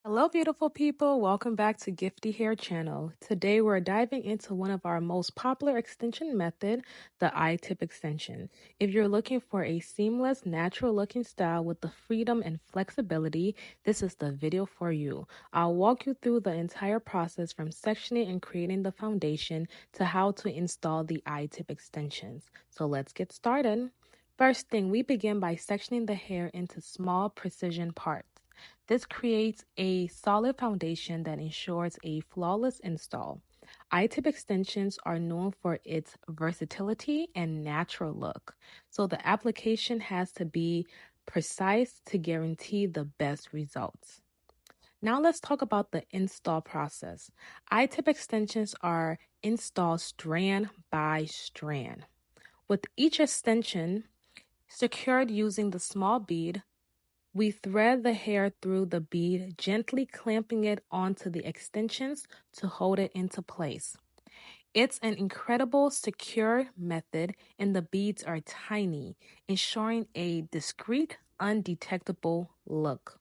Hello, beautiful people. Welcome back to Giifti Hair channel. Today, we're diving into one of our most popular extension method, the I-tip extension. If you're looking for a seamless, natural-looking style with the freedom and flexibility, this is the video for you. I'll walk you through the entire process from sectioning and creating the foundation to how to install the I-tip extensions. So let's get started. First thing, we begin by sectioning the hair into small precision parts. This creates a solid foundation that ensures a flawless install. I-tip extensions are known for its versatility and natural look, so the application has to be precise to guarantee the best results. Now let's talk about the install process. I-tip extensions are installed strand by strand, with each extension secured using the small bead. We thread the hair through the bead, gently clamping it onto the extensions to hold it into place. It's an incredible, secure method, and the beads are tiny, ensuring a discreet, undetectable look.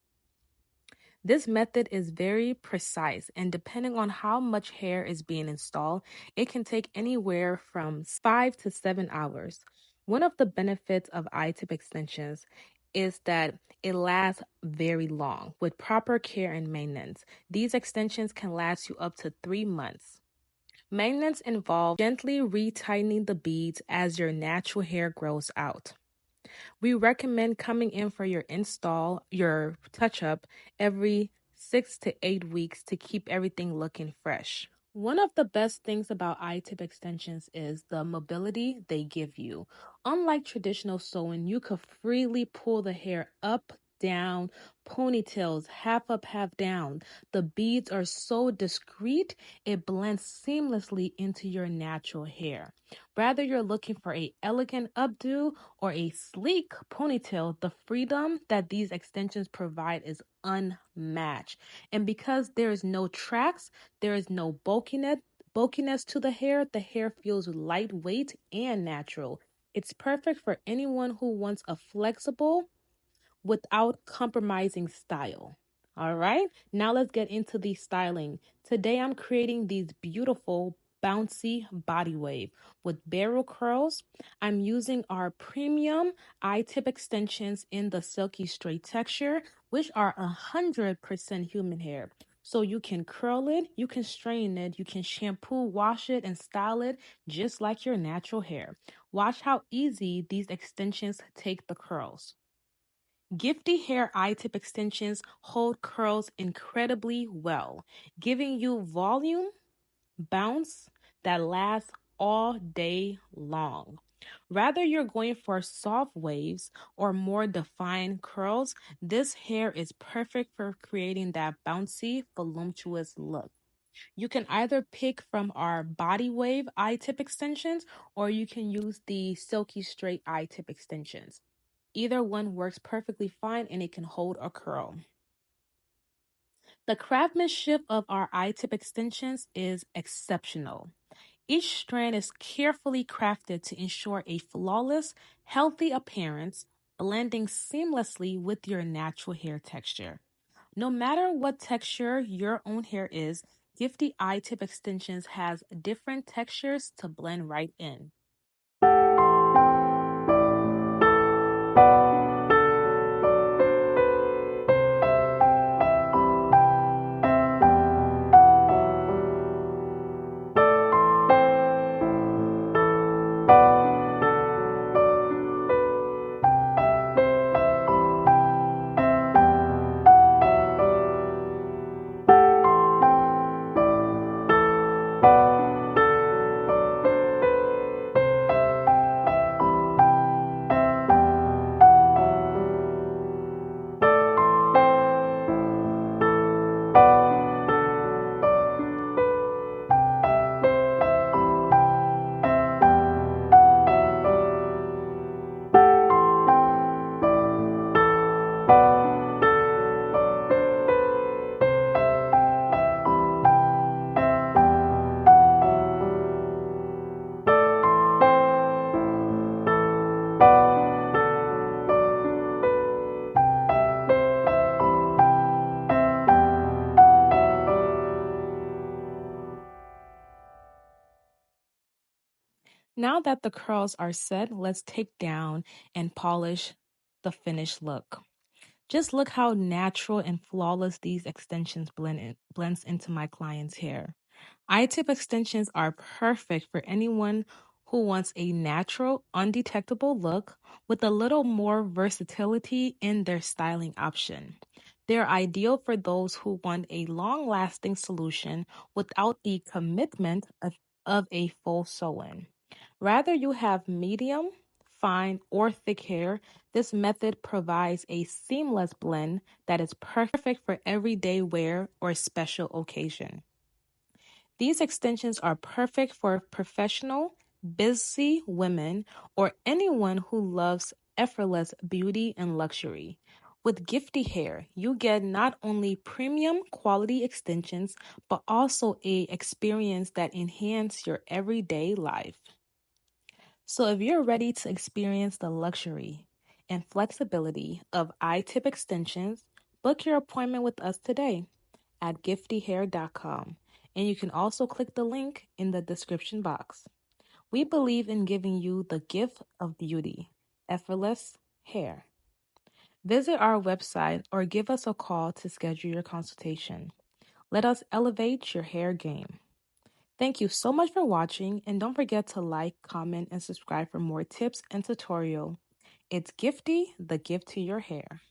This method is very precise, and depending on how much hair is being installed, it can take anywhere from 5 to 7 hours. One of the benefits of I-tip extensions is that it lasts very long with proper care and maintenance. These extensions can last you up to 3 months. Maintenance involves gently retightening the beads as your natural hair grows out. We recommend coming in for your touch-up every 6 to 8 weeks to keep everything looking fresh. One of the best things about I-tip extensions is the mobility they give you. Unlike traditional sewing, you could freely pull the hair up, down, ponytails, half up, half down. The beads are so discreet, it blends seamlessly into your natural hair. Whether you're looking for an elegant updo or a sleek ponytail, the freedom that these extensions provide is unmatched. And because there is no tracks, there is no bulkiness to the hair feels lightweight and natural. It's perfect for anyone who wants a flexible without compromising style. All right, now let's get into the styling. Today I'm creating these beautiful bouncy body wave with barrel curls. I'm using our premium I-tip extensions in the silky straight texture, which are 100% human hair. So you can curl it, you can straighten it, you can shampoo, wash it, and style it just like your natural hair. Watch how easy these extensions take the curls. Giifti Hair I-tip extensions hold curls incredibly well, giving you volume, bounce that lasts all day long. Whether you're going for soft waves or more defined curls, this hair is perfect for creating that bouncy, voluptuous look. You can either pick from our body wave I-tip extensions or you can use the silky straight I-tip extensions. Either one works perfectly fine and it can hold a curl. The craftsmanship of our I-tip extensions is exceptional. Each strand is carefully crafted to ensure a flawless, healthy appearance, blending seamlessly with your natural hair texture. No matter what texture your own hair is, Giifti I-tip extensions has different textures to blend right in. Now that the curls are set, let's take down and polish the finished look. Just look how natural and flawless these extensions blends into my client's hair. I-tip extensions are perfect for anyone who wants a natural, undetectable look with a little more versatility in their styling option. They're ideal for those who want a long-lasting solution without the commitment of a full sew-in. Rather you have medium, fine, or thick hair, this method provides a seamless blend that is perfect for everyday wear or special occasion. These extensions are perfect for professional, busy women or anyone who loves effortless beauty and luxury. With Giifti Hair, you get not only premium quality extensions, but also a experience that enhance your everyday life. So if you're ready to experience the luxury and flexibility of I-tip extensions, book your appointment with us today at giiftihair.com, and you can also click the link in the description box. We believe in giving you the gift of beauty, effortless hair. Visit our website or give us a call to schedule your consultation. Let us elevate your hair game. Thank you so much for watching, and don't forget to like, comment, and subscribe for more tips and tutorial. It's Giifti, the gift to your hair.